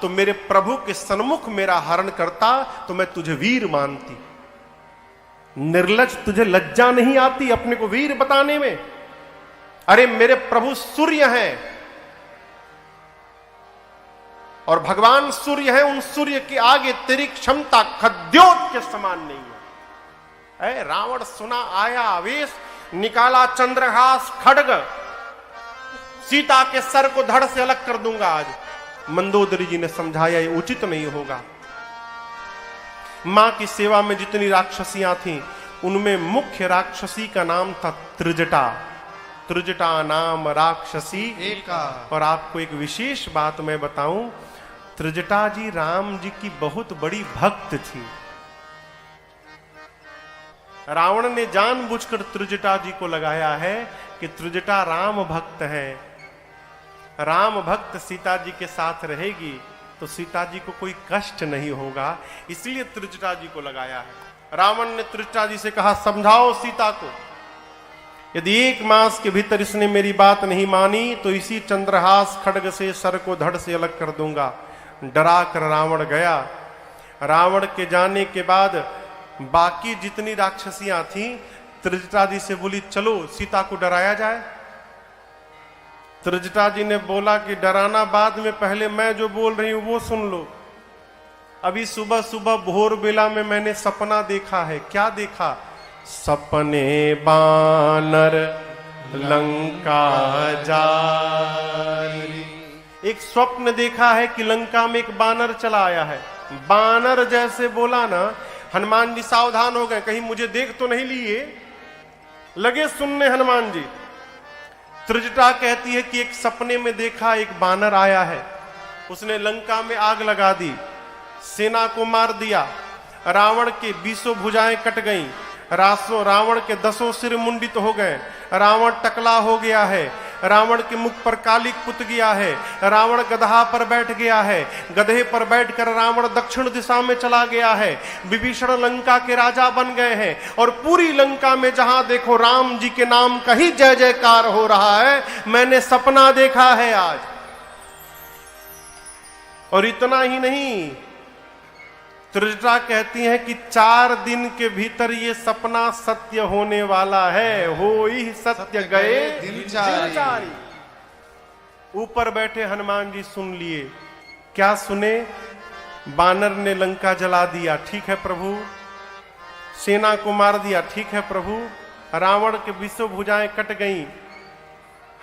तो मेरे प्रभु के सन्मुख मेरा हरण करता तो मैं तुझे वीर मानती। निर्लज्ज, तुझे लज्जा नहीं आती अपने को वीर बताने में? अरे मेरे प्रभु सूर्य हैं और भगवान सूर्य है, उन सूर्य के आगे तेरी क्षमता खद्योत के समान नहीं है। रावण सुना, आया आवेश, निकाला चंद्रहास खड्ग, सीता के सर को धड़ से अलग कर दूंगा आज। मंदोदरी जी ने समझाया ये उचित नहीं होगा। मां की सेवा में जितनी राक्षसियां थीं उनमें मुख्य राक्षसी का नाम था त्रिजटा। त्रिजटा नाम राक्षसी एका। और आपको एक विशेष बात मैं बताऊं, त्रिजटा जी राम जी की बहुत बड़ी भक्त थी। रावण ने जानबूझकर त्रिजटा जी को लगाया है कि त्रिजटा राम भक्त है, राम भक्त सीता जी के साथ रहेगी तो सीता जी को कोई कष्ट नहीं होगा, इसलिए त्रिजटा जी को लगाया है। रावण ने त्रिजटा जी से कहा समझाओ सीता को, यदि 1 मास के भीतर इसने मेरी बात नहीं मानी तो इसी चंद्रहास खड्ग से सर को धड़ से अलग कर दूंगा। डरा कर रावण गया। रावण के जाने के बाद बाकी जितनी राक्षसियां थीं त्रिजटा जी से बोली चलो सीता को डराया जाए। त्रिजटा जी ने बोला कि डराना बाद में, पहले मैं जो बोल रही हूं वो सुन लो। अभी सुबह सुबह भोर बेला में मैंने सपना देखा है। क्या देखा? सपने बानर लंका जारी। एक स्वप्न देखा है कि लंका में एक बानर चला आया है। बानर जैसे बोला ना, हनुमान जी सावधान हो गए, कहीं मुझे देख तो नहीं लिए। लगे सुनने हनुमान जी। त्रिजटा कहती है कि एक सपने में देखा एक बानर आया है, उसने लंका में आग लगा दी, सेना को मार दिया, रावण के 20 भुजाएं कट गईं, रावण के 10 सिर मुंडित हो गए, रावण टकला हो गया है, रावण के मुख पर कालिक पुत गया है, रावण गधा पर बैठ गया है, गधे पर बैठकर रावण दक्षिण दिशा में चला गया है, विभीषण लंका के राजा बन गए हैं, और पूरी लंका में जहां देखो राम जी के नाम का ही जय जयकार हो रहा है। मैंने सपना देखा है आज। और इतना ही नहीं, त्रिजटा कहती हैं कि 4 दिन के भीतर ये सपना सत्य होने वाला है। हो ही सत्य गए दिनचारी। ऊपर बैठे हनुमान जी सुन लिए। क्या सुने? बानर ने लंका जला दिया, ठीक है प्रभु। सेना को मार दिया, ठीक है प्रभु। रावण के 20 भुजाएं कट गईं।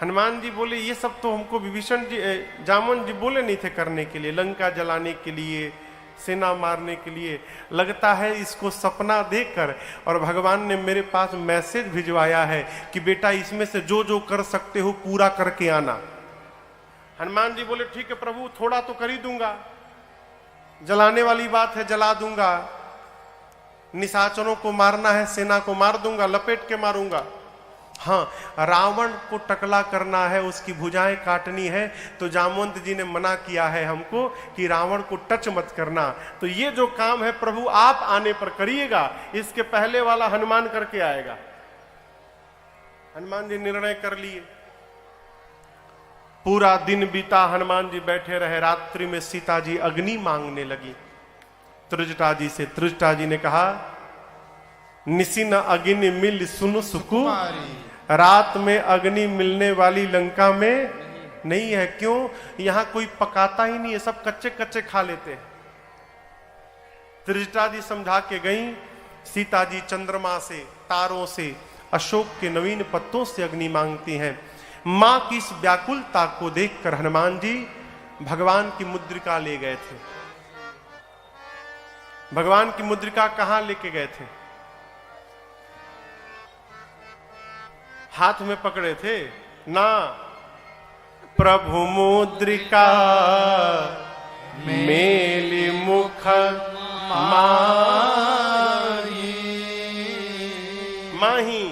हनुमान जी बोले ये सब तो हमको विभीषण जी, जामन जी बोले नहीं थे करने के लिए, लंका जलाने के लिए, सेना मारने के लिए। लगता है इसको सपना देखकर और भगवान ने मेरे पास मैसेज भिजवाया है कि बेटा इसमें से जो जो कर सकते हो पूरा करके आना। हनुमान जी बोले ठीक है प्रभु, थोड़ा तो कर ही दूंगा, जलाने वाली बात है जला दूंगा, निशाचरों को मारना है सेना को मार दूंगा, लपेट के मारूंगा। हाँ, रावण को टकला करना है, उसकी भुजाएं काटनी है, तो जामवंत जी ने मना किया है हमको कि रावण को टच मत करना। तो ये जो काम है प्रभु आप आने पर करिएगा, इसके पहले वाला हनुमान करके आएगा। हनुमान जी निर्णय कर लिए। पूरा दिन बीता, हनुमान जी बैठे रहे। रात्रि में सीता जी अग्नि मांगने लगी त्रिजटा जी से। त्रिजटा जी ने कहा निसिन अग्नि मिल सुन सुकु, रात में अग्नि मिलने वाली लंका में नहीं है। क्यों? यहां कोई पकाता ही नहीं है, सब कच्चे कच्चे खा लेते हैं। त्रिजटा जी समझा के गई। सीता जी चंद्रमा से, तारों से, अशोक के नवीन पत्तों से अग्नि मांगती हैं। मां की इस व्याकुलता को देखकर हनुमान जी भगवान की मुद्रिका ले गए थे। भगवान की मुद्रिका कहां लेके गए थे? हाथ में पकड़े थे ना। प्रभु मुद्रिका मेली मुख माही।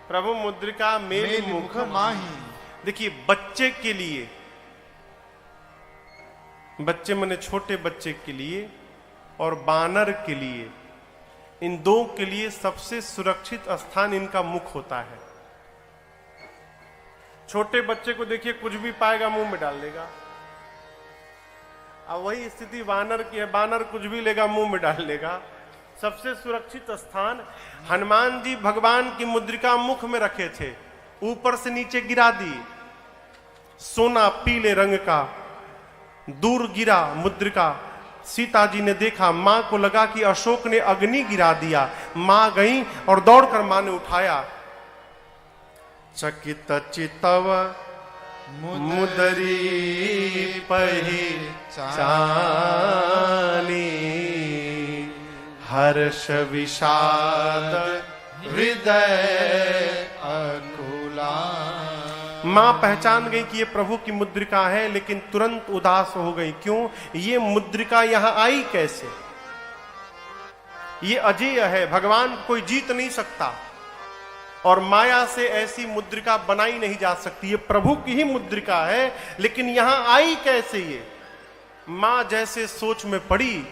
प्रभु मुद्रिका मेली मुख माही। देखिए बच्चे के लिए, बच्चे माने छोटे बच्चे के लिए और बानर के लिए, इन दो के लिए सबसे सुरक्षित स्थान इनका मुख होता है। छोटे बच्चे को देखिए कुछ भी पाएगा मुंह में डाल देगा। अब वही स्थिति बानर की है, बानर कुछ भी लेगा मुंह में डाल देगा। सबसे सुरक्षित स्थान हनुमान जी भगवान की मुद्रिका मुख में रखे थे, ऊपर से नीचे गिरा दी। सोना पीले रंग का दूर गिरा मुद्रिका। सीता जी ने देखा, मां को लगा कि अशोक ने अग्नि गिरा दिया। मां गई और दौड़कर मां ने उठाया। चकित चितव मुदरी पहिचानी, हर्ष विषाद हृदय अकुला। मां पहचान गई कि ये प्रभु की मुद्रिका है, लेकिन तुरंत उदास हो गई। क्यों? ये मुद्रिका यहां आई कैसे? ये अजेय है, भगवान कोई जीत नहीं सकता और माया से ऐसी मुद्रिका बनाई नहीं जा सकती। ये प्रभु की ही मुद्रिका है, लेकिन यहां आई कैसे ये? मां जैसे सोच में पड़ी।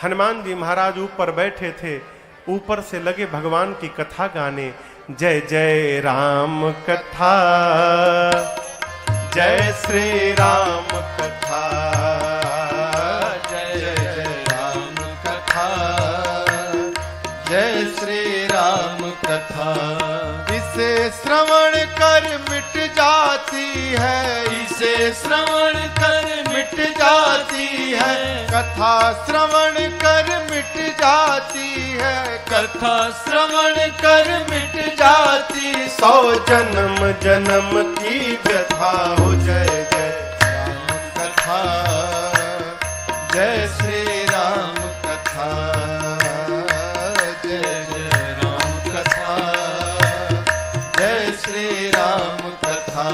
हनुमान जी महाराज ऊपर बैठे थे, ऊपर से लगे भगवान की कथा गाने। जय जय राम कथा, जय श्री राम कथा, जय जय राम कथा, जय श्री राम कथा। इसे श्रवण कर मिट जाती है, इसे श्रवण कर मिट जाती है, कथा श्रवण कर मिट जाती है, कथा श्रवण कर मिट जाती, 100 जन्म जन्म की व्यथा हो। जय जय राम कथा, जय श्री राम कथा, जय जय राम कथा, जय श्री राम कथा।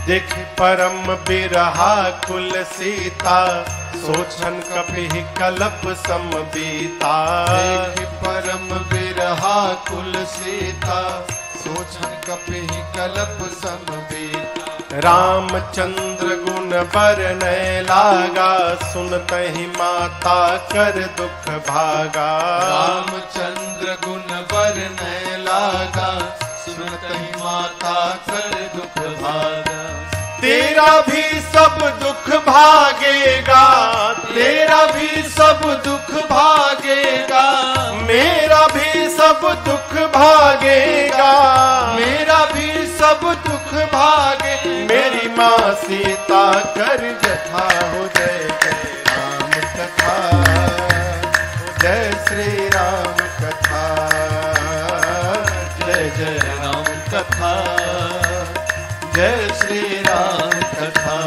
देख परम बिरहा कुल सीता, सोचन कपि कलप सम बीता। देख परम बिरहा कुल सीता, सोचन कपि कलप सम बीता। रामचंद्र गुण बरनय लागा, सुनतहि माता कर दुख भागा। रामचंद्र गुण बरनय लागा, सुनतहि माता कर दुख भागा। तेरा भी सब दुख भागेगा, तेरा भी सब दुख भागेगा, मेरा भी सब दुख भागेगा। मेरा भी सब दुख भागे। मेरी माँ सीता कर जथा हो। जय जय राम कथा, जय श्री राम कथा, जय जय राम कथा, जय श्री राम कथा।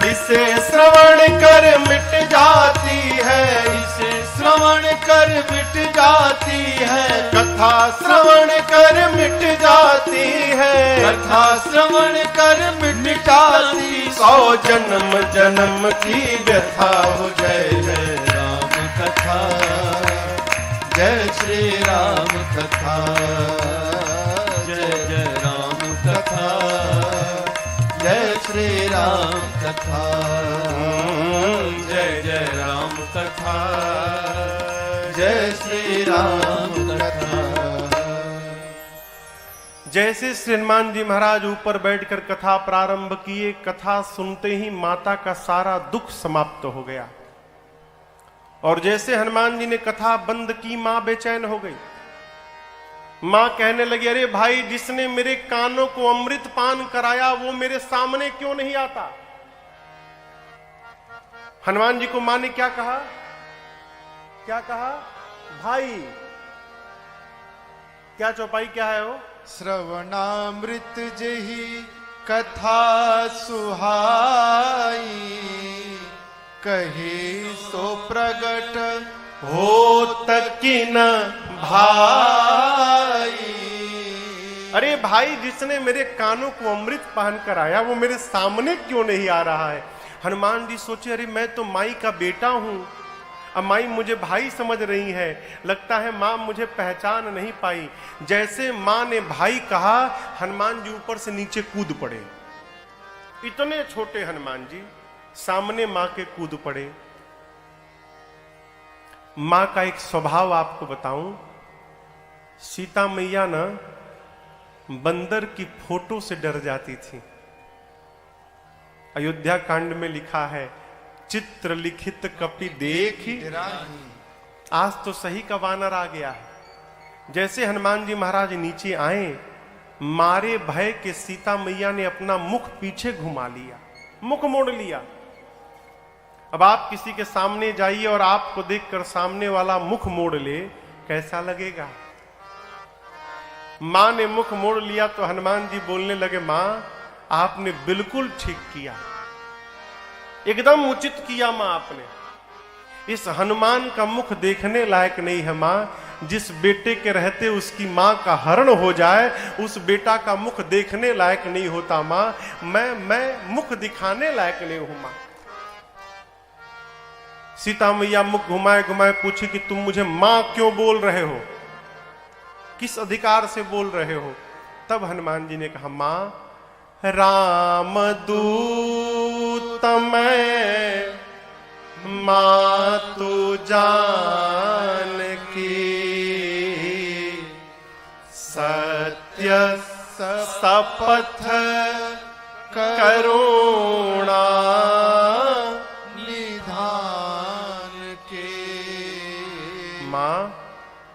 इसे श्रवण कर मिट जाती है, इसे श्रवण कर मिट जाती है, कथा श्रवण कर मिट जाती है। कथा श्रवण कर मिट जाती, 100 जन्म जन्म की व्यथा हो। जय जय राम कथा, जय श्री राम कथा, जय जय राम कथा, जय श्री राम कथा, जय जय राम कथा, जय श्री राम कथा। जैसे श्री हनुमान जी महाराज ऊपर बैठकर कथा प्रारंभ किए, कथा सुनते ही माता का सारा दुख समाप्त हो गया। और जैसे हनुमान जी ने कथा बंद की, मां बेचैन हो गई। मां कहने लगी, अरे भाई, जिसने मेरे कानों को अमृत पान कराया वो मेरे सामने क्यों नहीं आता? हनुमान जी को मां ने क्या कहा? क्या कहा? भाई। क्या चौपाई क्या है वो? श्रवणामृत जही कथा सुहाई, कहे सो प्रगट हो तकिन भाई। अरे भाई, जिसने मेरे कानों को अमृत पान कराया वो मेरे सामने क्यों नहीं आ रहा है? हनुमान जी सोचे, अरे मैं तो माई का बेटा हूं, अब माई मुझे भाई समझ रही है, लगता है मां मुझे पहचान नहीं पाई। जैसे मां ने भाई कहा, हनुमान जी ऊपर से नीचे कूद पड़े। इतने छोटे हनुमान जी सामने मां के कूद पड़े। मां का एक स्वभाव आपको बताऊं, सीता मैया ना बंदर की फोटो से डर जाती थी। अयोध्या कांड में लिखा है, चित्र लिखित कपि देखी। आज तो सही का वानर आ गया है। जैसे हनुमान जी महाराज नीचे आए, मारे भय के सीता मैया ने अपना मुख पीछे घुमा लिया, मुख मोड़ लिया। अब आप किसी के सामने जाइए और आपको देखकर सामने वाला मुख मोड़ ले, कैसा लगेगा? मां ने मुख मोड़ लिया तो हनुमान जी बोलने लगे, मां आपने बिल्कुल ठीक किया, एकदम उचित किया मां आपने। इस हनुमान का मुख देखने लायक नहीं है मां। जिस बेटे के रहते उसकी मां का हरण हो जाए, उस बेटा का मुख देखने लायक नहीं होता मां। मैं मुख दिखाने लायक नहीं हूं मां। सीता मैया मुख घुमाए घुमाए पूछी कि तुम मुझे मां क्यों बोल रहे हो, किस अधिकार से बोल रहे हो? तब हनुमान जी ने कहा, मां राम दूत मैं, मां तू जान की, सत्य शपथ करुणा निधान के। मां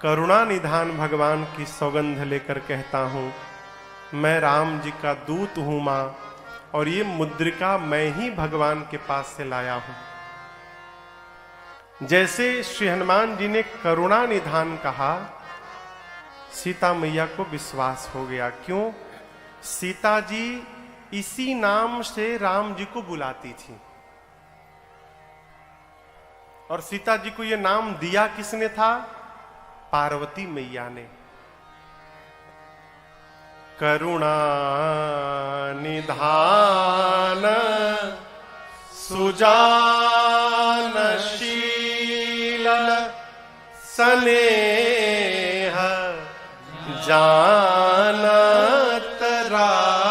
करुणा निधान भगवान की सौगंध लेकर कहता हूं, मैं राम जी का दूत हूं मां, और ये मुद्रिका मैं ही भगवान के पास से लाया हूं। जैसे श्री हनुमान जी ने करुणा निधान कहा, सीता मैया को विश्वास हो गया। क्यों? सीता जी इसी नाम से राम जी को बुलाती थी। और सीता जी को यह नाम दिया किसने था? पार्वती मैया ने। करुणा निधान सुजानशील स्नेह जानत रावरो।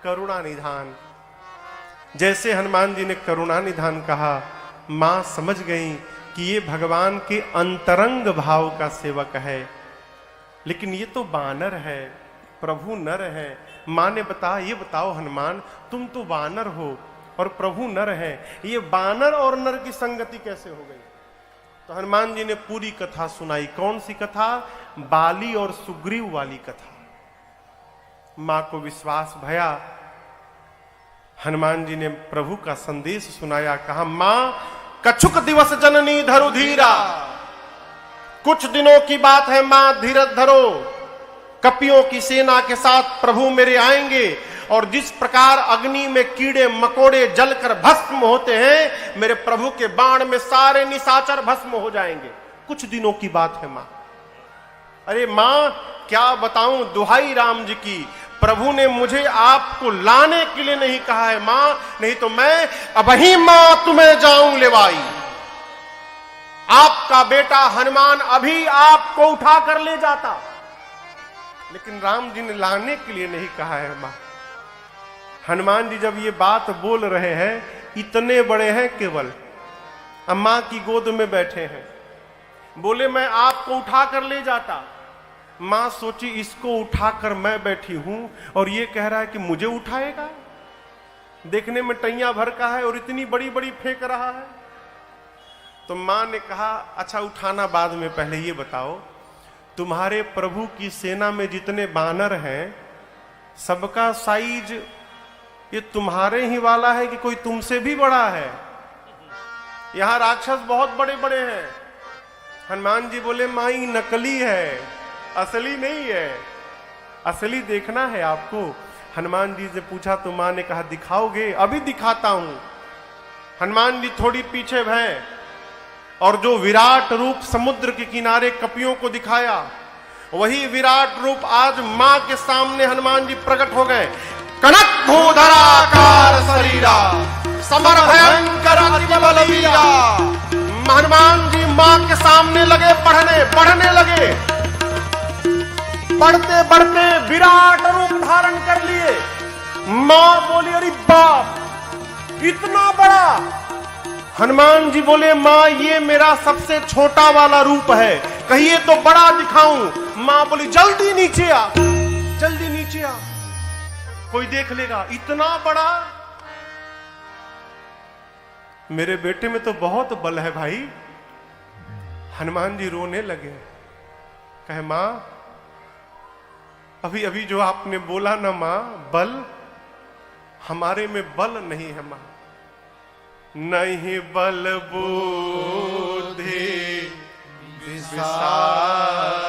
करुणा निधान, जैसे हनुमान जी ने करुणा निधान कहा, मां समझ गई कि ये भगवान के अंतरंग भाव का सेवक है। लेकिन ये तो बानर है, प्रभु नर है। मां ने ये बताओ हनुमान, तुम तो बानर हो और प्रभु नर है, ये बानर और नर की संगति कैसे हो गई? तो हनुमान जी ने पूरी कथा सुनाई। कौन सी कथा? बाली और सुग्रीव वाली कथा। मां को विश्वास भया। हनुमान जी ने प्रभु का संदेश सुनाया। कहा, मां कछुक दिवस जननी धरु धीरा। कुछ दिनों की बात है मां, धीरज धरो। कपियों की सेना के साथ प्रभु मेरे आएंगे और जिस प्रकार अग्नि में कीड़े मकोड़े जलकर भस्म होते हैं, मेरे प्रभु के बाण में सारे निशाचर भस्म हो जाएंगे। कुछ दिनों की बात है मां। अरे मां, क्या बताऊं दुहाई राम जी की, प्रभु ने मुझे आपको लाने के लिए नहीं कहा है मां, नहीं तो मैं अबही मां तुम्हें जाऊं लेवाई। आपका बेटा हनुमान अभी आपको उठा कर ले जाता, लेकिन राम जी ने लाने के लिए नहीं कहा है मां। हनुमान जी जब ये बात बोल रहे हैं, इतने बड़े हैं केवल, अम्मा की गोद में बैठे हैं, बोले मैं आपको उठा कर ले जाता। मां सोची इसको उठाकर मैं बैठी हूं और ये कह रहा है कि मुझे उठाएगा। देखने में टैया भर का है और इतनी बड़ी बड़ी फेंक रहा है। तो मां ने कहा, अच्छा उठाना बाद में, पहले ये बताओ तुम्हारे प्रभु की सेना में जितने बानर हैं, सबका साइज ये तुम्हारे ही वाला है कि कोई तुमसे भी बड़ा है? यहां राक्षस बहुत बड़े बड़े हैं। हनुमान जी बोले, मां ये नकली है, असली नहीं है। असली देखना है आपको। हनुमान जी से पूछा तो मां ने कहा, दिखाओगे? अभी दिखाता हूं। हनुमान जी थोड़ी पीछे भय और जो विराट रूप समुद्र के किनारे कपियों को दिखाया, वही विराट रूप आज मां के सामने हनुमान जी प्रकट हो गए। कनक भूधराकार शरीरा समर भयंकर अति बलवीरा। हनुमान जी मां के सामने लगे बढ़ने लगे। बढ़ते बढ़ते विराट रूप धारण कर लिए। मां बोली, अरे बाप इतना बड़ा। हनुमान जी बोले, मां ये मेरा सबसे छोटा वाला रूप है, कहिए तो बड़ा दिखाऊं। मां बोली, जल्दी नीचे आ, जल्दी नीचे आ, कोई देख लेगा। इतना बड़ा? मेरे बेटे में तो बहुत बल है भाई। हनुमान जी रोने लगे। कहे, मां अभी अभी जो आपने बोला ना मां, बल, हमारे में बल नहीं है मां। नहीं बल बुद्धि विशाल।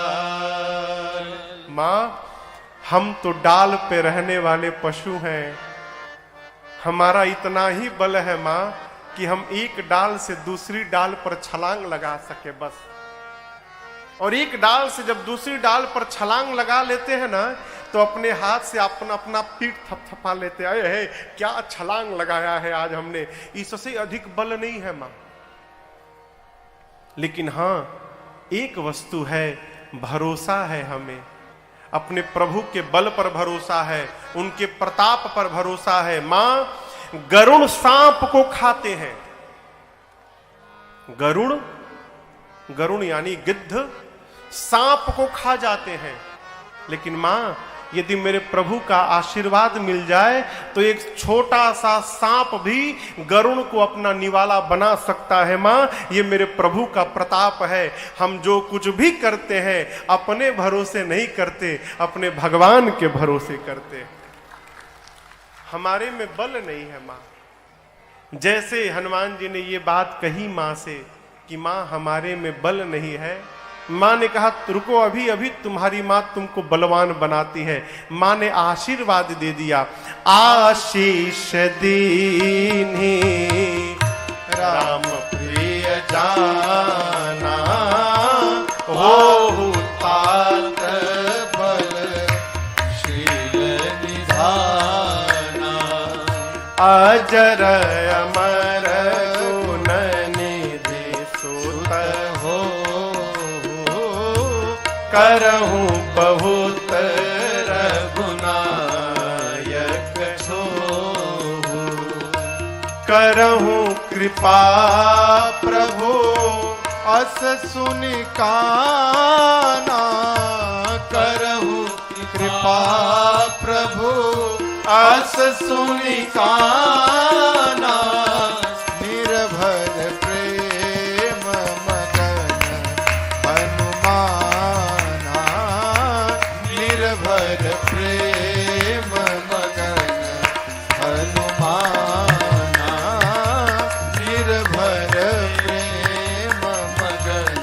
मां हम तो डाल पे रहने वाले पशु हैं, हमारा इतना ही बल है मां कि हम एक डाल से दूसरी डाल पर छलांग लगा सके बस। और एक डाल से जब दूसरी डाल पर छलांग लगा लेते हैं ना, तो अपने हाथ से अपना अपना पीठ थपथपा लेते हैं, है क्या छलांग लगाया है आज हमने, इससे अधिक बल नहीं है मां। लेकिन हां एक वस्तु है, भरोसा है हमें, अपने प्रभु के बल पर भरोसा है, उनके प्रताप पर भरोसा है। मां गरुड़ सांप को खाते हैं। गरुड़ यानी गिद्ध सांप को खा जाते हैं। लेकिन मां यदि मेरे प्रभु का आशीर्वाद मिल जाए तो एक छोटा सा सांप भी गरुड़ को अपना निवाला बना सकता है। मां ये मेरे प्रभु का प्रताप है। हम जो कुछ भी करते हैं अपने भरोसे नहीं करते, अपने भगवान के भरोसे करते। हमारे में बल नहीं है मां। जैसे हनुमान जी ने ये बात कही मां से कि मां हमारे में बल नहीं है। मां ने कहा रुको, अभी अभी तुम्हारी मां तुमको बलवान बनाती है। मां ने आशीर्वाद दे दिया, आशीष दीन्ही राम प्रिय जाना हो तात बल शील निधाना। अजर अमर गुण निधि सुत हो करहूं बहुत रघुनायक छो करहूं कृपा प्रभु अस सुनि काना। करहु कृपा प्रभु अस सुनि काना। निर्भर प्रेम मगन हनुमाना। निर्भर प्रेम मगन हनुमाना। निर्भर प्रेम मगन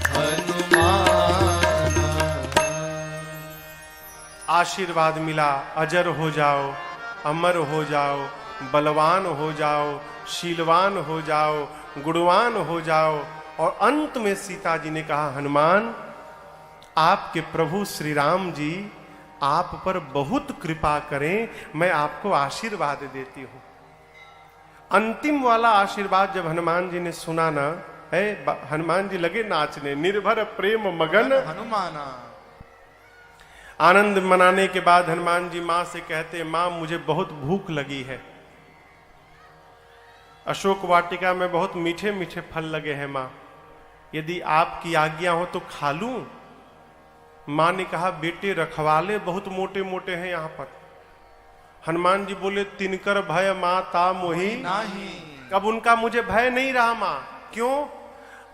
हनुमाना। आशीर्वाद मिला, अजर हो जाओ, अमर हो जाओ, बलवान हो जाओ, शीलवान हो जाओ, गुणवान हो जाओ। और अंत में सीता जी ने कहा, हनुमान आपके प्रभु श्री राम जी आप पर बहुत कृपा करें, मैं आपको आशीर्वाद देती हूं। अंतिम वाला आशीर्वाद जब हनुमान जी ने सुना ना, है हनुमान जी लगे नाचने, निर्भर प्रेम मगन हनुमाना। आनंद मनाने के बाद हनुमान जी मां से कहते, मां मुझे बहुत भूख लगी है, अशोक वाटिका में बहुत मीठे मीठे फल लगे हैं मां, यदि आपकी आज्ञा हो तो खा लूं। मां ने कहा, बेटे रखवाले बहुत मोटे मोटे हैं यहां पर। हनुमान जी बोले, तिनकर भय माता मोही नहीं। अब उनका मुझे भय नहीं रहा मां। क्यों?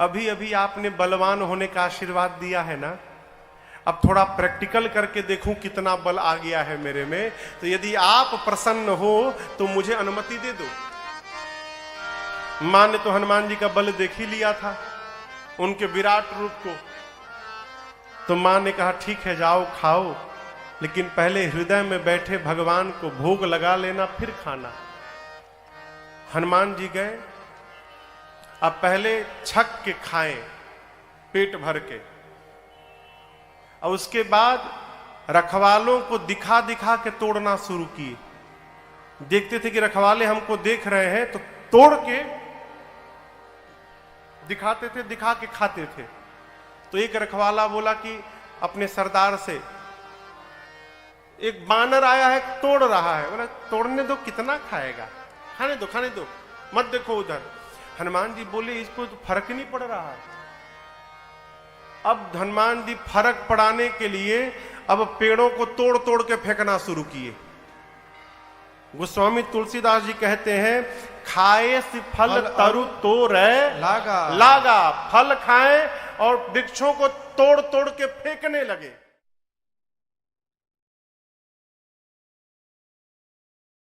अभी अभी आपने बलवान होने का आशीर्वाद दिया है ना, अब थोड़ा प्रैक्टिकल करके देखूं कितना बल आ गया है मेरे में। तो यदि आप प्रसन्न हो तो मुझे अनुमति दे दो। मां ने तो हनुमान जी का बल देख ही लिया था, उनके विराट रूप को। तो मां ने कहा, ठीक है जाओ खाओ, लेकिन पहले हृदय में बैठे भगवान को भोग लगा लेना, फिर खाना। हनुमान जी गए, अब पहले छक के खाएं पेट भर के, और उसके बाद रखवालों को दिखा दिखा के तोड़ना शुरू किए। देखते थे कि रखवाले हमको देख रहे हैं तो तोड़ के दिखाते थे, दिखा के खाते थे। तो एक रखवाला बोला कि अपने सरदार से, एक बानर आया है तोड़ रहा है। बोला, तोड़ने दो, कितना खाएगा, खाने दो खाने दो, मत देखो उधर। हनुमान जी बोले, इसको तो फर्क नहीं पड़ रहा है। अब हनुमान जी फर्क पड़ाने के लिए अब पेड़ों को तोड़ तोड़ के फेंकना शुरू किए। गोस्वामी तुलसीदास जी कहते हैं, खाए से फल तरु तोड़े लागा। लागा, फल खाएं और वृक्षों को तोड़ तोड़ के फेंकने लगे।